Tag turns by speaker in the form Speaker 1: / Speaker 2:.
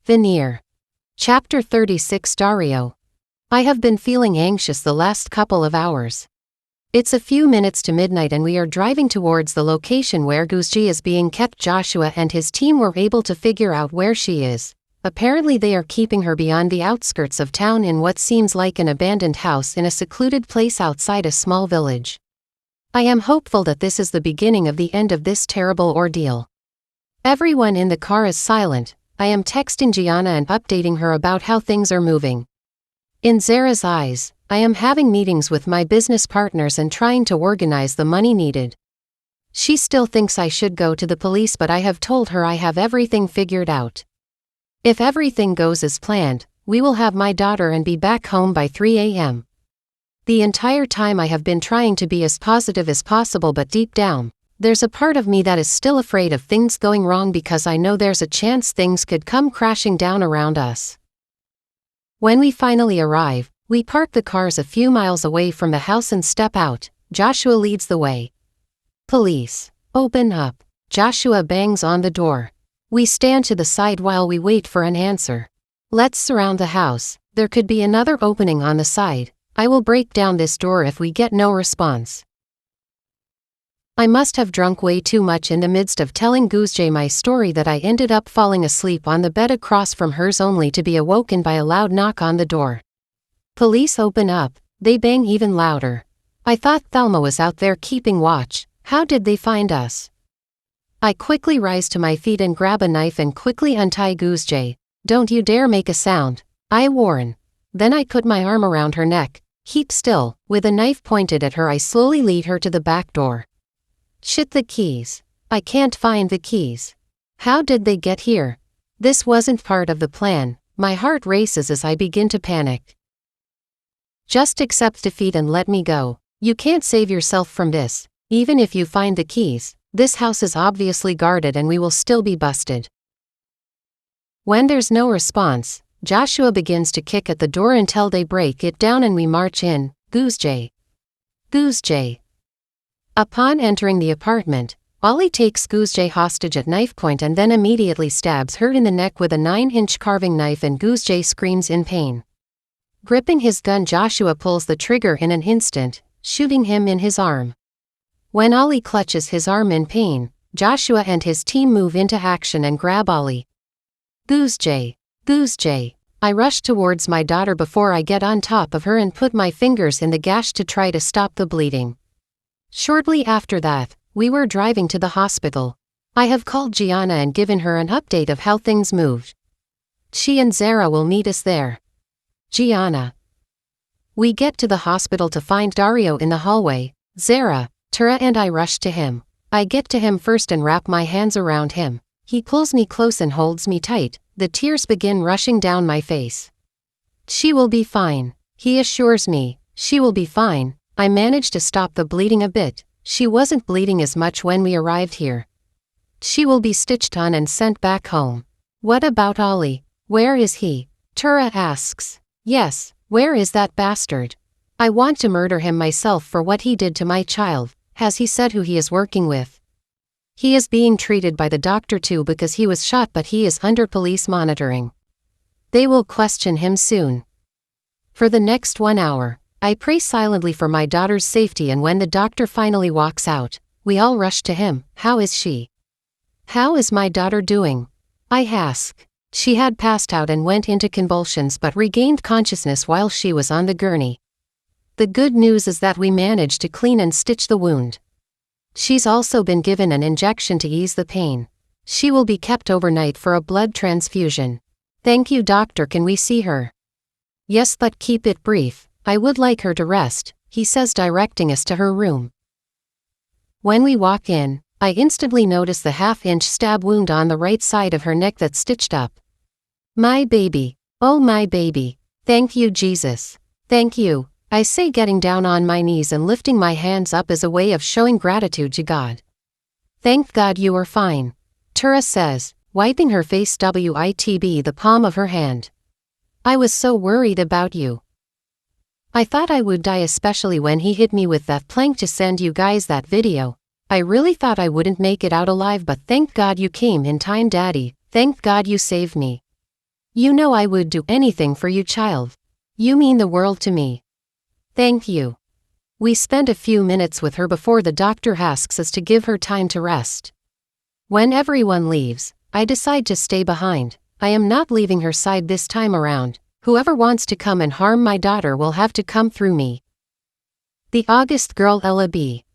Speaker 1: Veneer. Chapter 36. Dario. I have been feeling anxious the last couple of hours. It's a few minutes to midnight and we are driving towards the location where Guzji is being kept. Joshua and his team were able to figure out where she is. Apparently they are keeping her beyond the outskirts of town in what seems like an abandoned house in a secluded place outside a small village. I am hopeful that this is the beginning of the end of this terrible ordeal. Everyone in the car is silent. I am texting Gianna and updating her about how things are moving. In Zara's eyes, I am having meetings with my business partners and trying to organize the money needed. She still thinks I should go to the police, but I have told her I have everything figured out. If everything goes as planned, we will have my daughter and be back home by 3 a.m. The entire time I have been trying to be as positive as possible, but deep down, there's a part of me that is still afraid of things going wrong because I know there's a chance things could come crashing down around us. When we finally arrive, we park the cars a few miles away from the house and step out. Joshua leads the way. Police, open up. Joshua bangs on the door. We stand to the side while we wait for an answer. Let's surround the house. There could be another opening on the side. I will break down this door if we get no response. I must have drunk way too much in the midst of telling Guzji my story that I ended up falling asleep on the bed across from hers only to be awoken by a loud knock on the door. Police open up. They bang even louder. I thought Thelma was out there keeping watch. How did they find us? I quickly rise to my feet and grab a knife and quickly untie Guzji. Don't you dare make a sound, I warn. Then I put my arm around her neck. Keep still. With a knife pointed at her, I slowly lead her to the back door. Shit, the keys. I can't find the keys. How did they get here? This wasn't part of the plan. My heart races as I begin to panic. Just accept defeat and let me go. You can't save yourself from this. Even if you find the keys, this house is obviously guarded and we will still be busted. When there's no response, Joshua begins to kick at the door until they break it down and we march in. Guzji. Guzji. Upon entering the apartment, Ollie takes Guzji hostage at knife point and then immediately stabs her in the neck with a 9-inch carving knife, and Guzji screams in pain. Gripping his gun, Joshua pulls the trigger in an instant, shooting him in his arm. When Ollie clutches his arm in pain, Joshua and his team move into action and grab Ollie. Guzji. Guzji. I rush towards my daughter before I get on top of her and put my fingers in the gash to try to stop the bleeding. Shortly after that, we were driving to the hospital. I have called Gianna and given her an update of how things moved. She and Zara will meet us there. Gianna. We get to the hospital to find Dario in the hallway. Zara, Tura and I rush to him. I get to him first and wrap my hands around him. He pulls me close and holds me tight. The tears begin rushing down my face. She will be fine, he assures me. She will be fine. I managed to stop the bleeding a bit. She wasn't bleeding as much when we arrived here. She will be stitched on and sent back home. What about Ollie? Where is he? Tura asks. Yes, where is that bastard? I want to murder him myself for what he did to my child. Has he said who he is working with? He is being treated by the doctor too because he was shot, but he is under police monitoring. They will question him soon. For the next 1 hour, I pray silently for my daughter's safety, and when the doctor finally walks out, we all rush to him. How is she? How is my daughter doing? I ask. She had passed out and went into convulsions but regained consciousness while she was on the gurney. The good news is that we managed to clean and stitch the wound. She's also been given an injection to ease the pain. She will be kept overnight for a blood transfusion. Thank you, doctor. Can we see her? Yes, but keep it brief. I would like her to rest, he says, directing us to her room. When we walk in, I instantly notice the 1/2-inch stab wound on the right side of her neck that's stitched up. My baby. Oh, my baby. Thank you, Jesus. Thank you, I say, getting down on my knees and lifting my hands up as a way of showing gratitude to God. Thank God you are fine, Tura says, wiping her face with the palm of her hand. I was so worried about you. I thought I would die, especially when he hit me with that plank to send you guys that video. I really thought I wouldn't make it out alive, but thank God you came in time, Daddy. Thank God you saved me. You know I would do anything for you, child. You mean the world to me. Thank you. We spend a few minutes with her before the doctor asks us to give her time to rest. When everyone leaves, I decide to stay behind. I am not leaving her side this time around. Whoever wants to come and harm my daughter will have to come through me. The August girl Ella B.